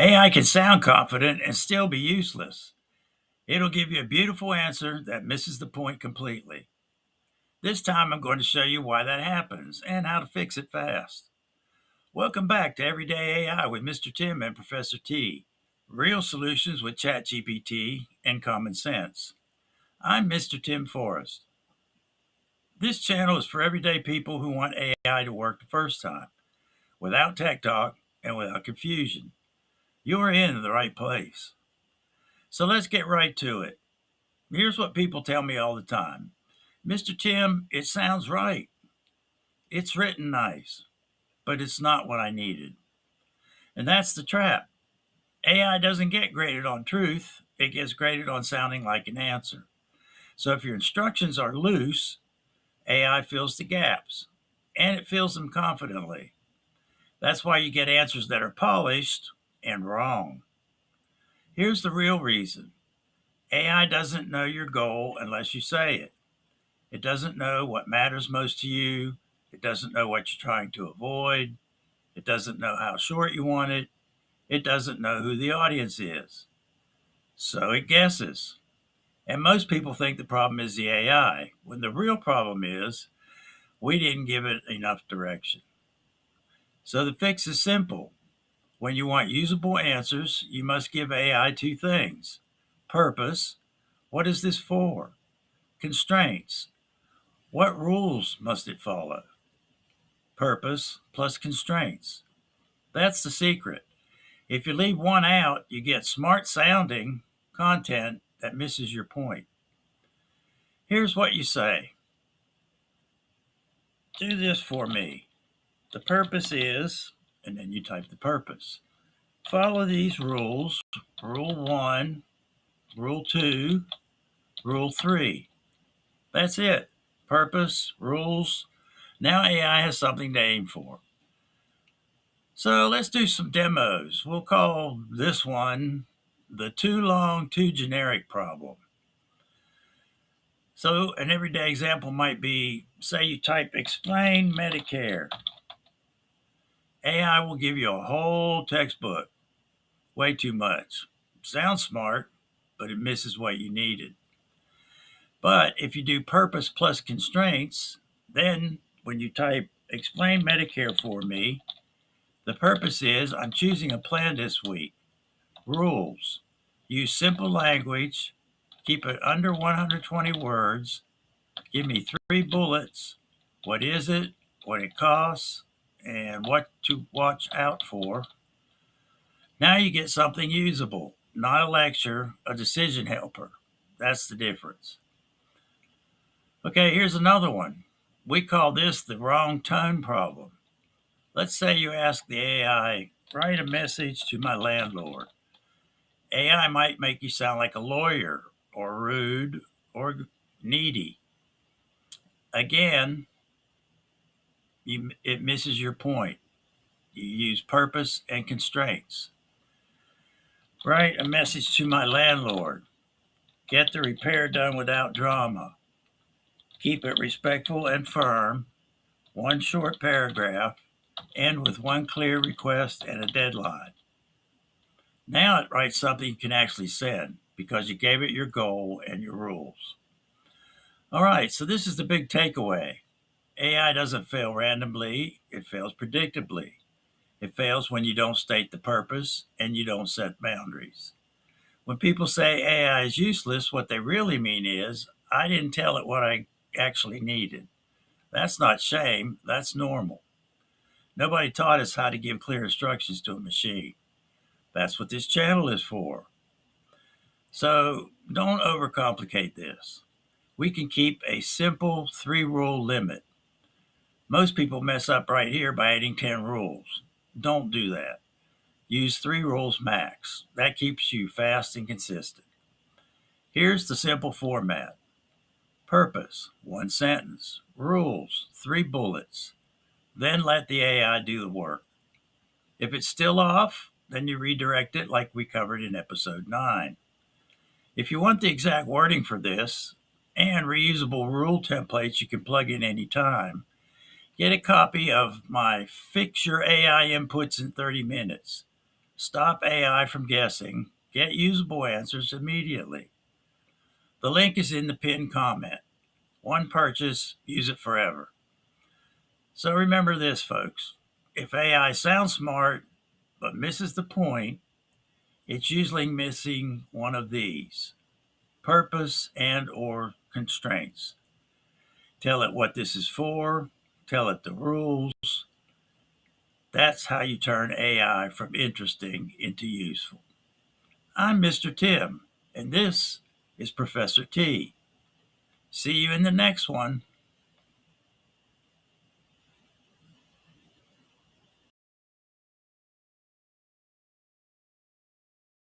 AI can sound confident and still be useless. It'll give you a beautiful answer that misses the point completely. This time I'm going to show you why that happens and how to fix it fast. Welcome back to Everyday AI with Mr. Tim and Professor T. Real solutions with ChatGPT and common sense. I'm Mr. Tim Forrest. This channel is for everyday people who want AI to work the first time, without tech talk and without confusion. You're in the right place. So let's get right to it. Here's what people tell me all the time. Mr. Tim, it sounds right. It's written nice, but it's not what I needed. And that's the trap. AI doesn't get graded on truth, it gets graded on sounding like an answer. So if your instructions are loose, AI fills the gaps, and it fills them confidently. That's why you get answers that are polished and wrong. Here's the real reason. AI doesn't know your goal unless you say it. It doesn't know what matters most to you. It doesn't know what you're trying to avoid. It doesn't know how short you want it. It doesn't know who the audience is. So it guesses. And most people think the problem is the AI, when the real problem is we didn't give it enough direction. So the fix is simple. When you want usable answers, you must give AI two things. Purpose, what is this for? Constraints, what rules must it follow? Purpose plus constraints. That's the secret. If you leave one out, you get smart sounding content that misses your point. Here's what you say. Do this for me. The purpose is, and then you type the purpose. Follow these rules. Rule 1, Rule 2, Rule 3. That's it. Purpose, rules. Now AI has something to aim for. So let's do some demos. We'll call this one the too long, too generic problem. So an everyday example might be, say you type explain Medicare. AI will give you a whole textbook. Way too much. Sounds smart, but it misses what you needed. But if you do purpose plus constraints, then when you type explain Medicare for me, the purpose is I'm choosing a plan this week. Rules. Use simple language. Keep it under 120 words. Give me 3 bullets. What is it? What it costs? And what to watch out for. Now you get something usable, not a lecture, a decision helper. That's the difference. Okay, here's another one. We call this the wrong tone problem. Let's say you ask the AI, write a message to my landlord. AI might make you sound like a lawyer or rude or needy. Again, it misses your point. You use purpose and constraints. Write a message to my landlord. Get the repair done without drama. Keep it respectful and firm. One short paragraph. End with one clear request and a deadline. Now it writes something you can actually send because you gave it your goal and your rules. All right, so this is the big takeaway. AI doesn't fail randomly, it fails predictably. It fails when you don't state the purpose and you don't set boundaries. When people say AI is useless, what they really mean is, I didn't tell it what I actually needed. That's not shame, that's normal. Nobody taught us how to give clear instructions to a machine. That's what this channel is for. So don't overcomplicate this. We can keep a simple 3-rule limit. Most people mess up right here by adding 10 rules. Don't do that. Use 3 rules max. That keeps you fast and consistent. Here's the simple format. Purpose, 1 sentence. Rules, 3 bullets. Then let the AI do the work. If it's still off, then you redirect it like we covered in episode 9. If you want the exact wording for this and reusable rule templates you can plug in anytime, get a copy of my Fix Your AI Inputs in 30 Minutes. Stop AI from guessing. Get usable answers immediately. The link is in the pinned comment. One purchase, use it forever. So remember this, folks. If AI sounds smart but misses the point, it's usually missing one of these: purpose and or constraints. Tell it what this is for, tell it the rules. That's how you turn AI from interesting into useful. I'm Mr. Tim, and this is Professor T. See you in the next one.